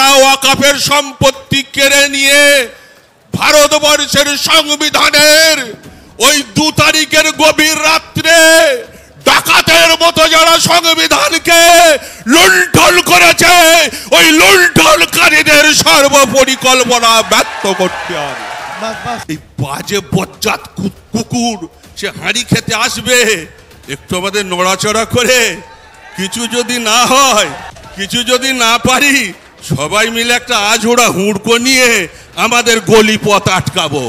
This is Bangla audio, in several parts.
যারা ওয়াকফের সম্পত্তি কেড়ে নিয়ে ভারতবর্ষের সংবিধানের ওই 2 তারিখের গভীর রাত্রে ডাকাতের মতো যারা সংবিধানকে লুণ্ঠন করেছে, ওই লুণ্ঠনকারীদের সর্বপরিকল্পনা ব্যর্থ করতে হবে। এই বাজে বজ্জাত কুকুর সে হাঁড়ি খেতে আসবে, একটু আমাদের নড়াচড়া করে কিছু যদি না হয়, কিছু যদি না পারি, সবাই মিলে একটা আজোড়া হুড়কো নিয়ে আমাদের গলি পথ আটকাবো।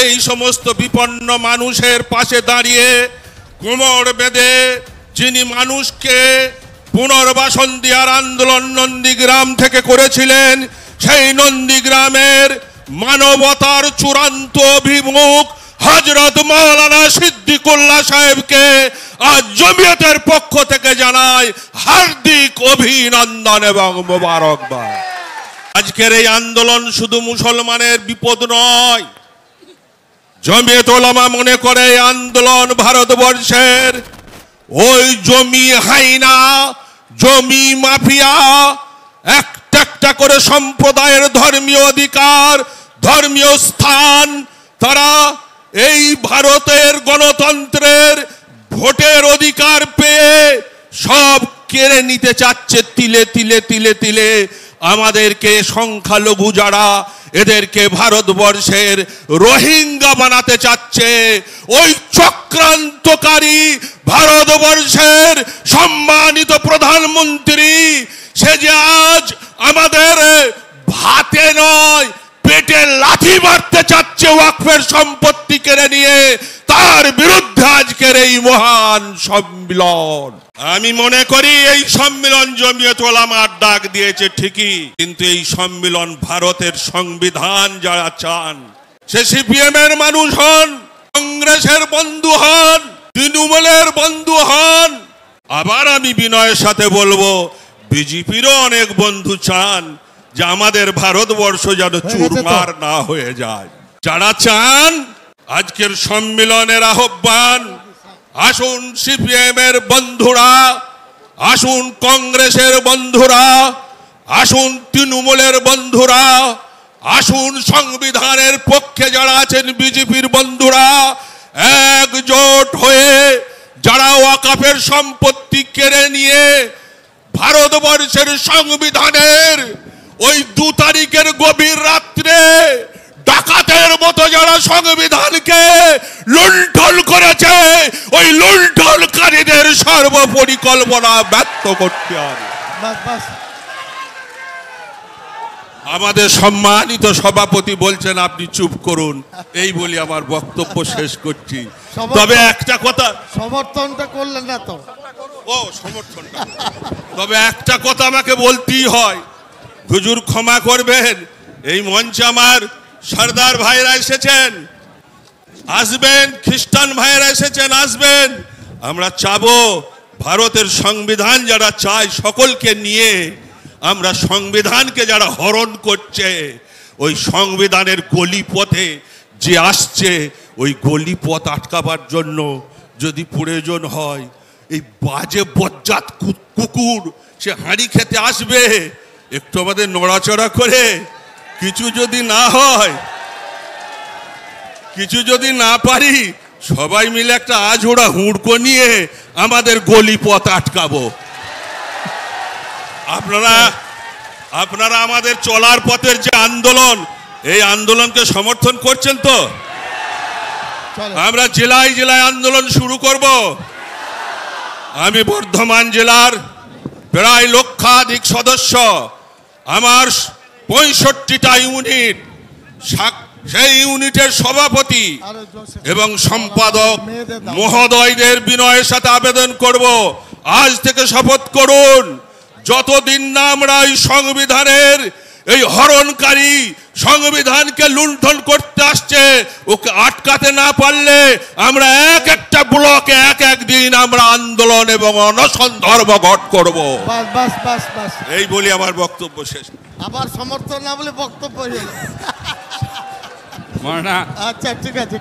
এই সমস্ত বিপন্ন মানুষের পাশে দাঁড়িয়ে কোমর বেঁধে যিনি মানুষকে পুনর্বাসন দেওয়ার আন্দোলন নন্দীগ্রাম থেকে করেছিলেন, সেই নন্দীগ্রামের মানবতার চূড়ান্ত অভিমুখ হযরত মাওলানা সিদ্দিকুল্লাহ সাহেবকে আজ জমিয়তের পক্ষ থেকে জানাই হার্দিক অভিনন্দন এবং মোবারকবাদ। আজকের এই আন্দোলন শুধু মুসলমানের বিপদ নয়, জমিয়ত উলামা মনে করে এই আন্দোলন ভারতবর্ষের ওই জমি হাইনা, জমি মাফিয়া, একটা একটা করে সম্প্রদায়ের ধর্মীয় অধিকার, ধর্মীয় স্থান তারা এই ভারতের গণতন্ত্রের ভোটের অধিকার পেয়ে সব কেড়ে নিতে চাচ্ছে তিলে তিলে তিলে তিলে। আমাদেরকে সংখ্যালঘু যারা, এদেরকে ভারতবর্ষের রোহিঙ্গা বানাতে চাচ্ছে। ওই চক্রান্তকারী ভারতবর্ষের সম্মানিত প্রধানমন্ত্রী, সে যে আজ আমাদের ভাতে নয় পেটে লাথি মারতে চাচ্ছে ওয়াকফের সম্পত্তি কেড়ে নিয়ে, তার বিরুদ্ধে আজকের এই মহান সম্মেলন। আমি মনে করি এই সম্মেলন জমিয়ত উলামার ডাক দিয়েছে ঠিকই, কিন্তু এই সম্মেলন ভারতের সংবিধান যারা চান, সে সিপিএম এর মানুষ হন, কংগ্রেসের বন্ধু হন, তৃণমূলের বন্ধু হন, আবার আমি বিনয়ের সাথে বলবো বিজেপিরও অনেক বন্ধু চান যে আমাদের ভারতবর্ষ যেন চুরমার না হয়ে যায়। যারা চান আজকের সম্মেলনের আহ্বান, আসুন সিপিএম এর বন্ধুরা, আসুন কংগ্রেসের বন্ধুরা, আসুন তৃণমূলের বন্ধুরা, আসুন সংবিধানের পক্ষে যারা আছেন বিজেপির বন্ধুরা, একজোট হয়ে যারা ওয়াকফের সম্পত্তি কেড়ে নিয়ে ভারতবর্ষের সংবিধানের ওই 2 তারিখের গভীর রাত্রে ডাকাতের মতো যারা সংবিধানকে লুণ্ঠন করেছে, ওই লুণ্ঠনকারীদের সর্বপরিকল্পনা ব্যর্থ করতে হবে। আমাদের সম্মানিত সভাপতি বলছেন আপনি চুপ করুন, এই বলি আমার বক্তব্য শেষ করছি। তবে একটা কথা, সমর্থনটা করলেন না তো? ও সমর্থনটা, তবে একটা কথা আমাকে বলতেই হয়, হুজুর ক্ষমা করবেন, এই মঞ্চে আমার সরদার ভাইরা এসেছেন, আসবেন, খ্রিস্টান ভাইরা এসেছেন, আসবেন। আমরা চাবো ভারতের সংবিধান যারা চায় সকলকে নিয়ে আমরা সংবিধানকে যারা হরণ করছে, ওই সংবিধানের গলিপথে যে আসছে, ওই গলিপথ আটকাবার জন্য যদি প্রয়োজন হয়, এই বাজে বজ্জাত কুকুর সে হাঁড়ি খেতে আসবে, একটু আমাদের নড়াচড়া করে কিছু যদি না হয়, কিছু যদি না পারি, সবাই মিলে একটা আজোড়া হুড়কো নিয়ে আমাদের গলি পথ আটকাবো। আপনারা আমাদের চলার পথের যে আন্দোলন, এই আন্দোলনকে সমর্থন করছেন তো? আমরা জেলায় জেলায় আন্দোলন শুরু করব। আমি বর্ধমান জেলার প্রায় লক্ষাধিক সদস্য, আমার 65টা ইউনিট, সেই ইউনিটের সভাপতি এবং সম্পাদক মহোদয়দের বিনয়ের সাথে আবেদন করব, আজ থেকে শপথ করুন, যতদিন না আমরা এই সংবিধানের এই হরণকারী সংবিধানকে লুণ্ঠন করতে আসছে ওকে আটকাতে না পারলে আমরা এক একটা ব্লকে এক এক দিন আমরা আন্দোলন এবং অনশন ধর্মঘট করব। এই বলি আমার বক্তব্য শেষ। আবার সমর্থন না বলে বক্তব্য। আচ্ছা ঠিক আছে।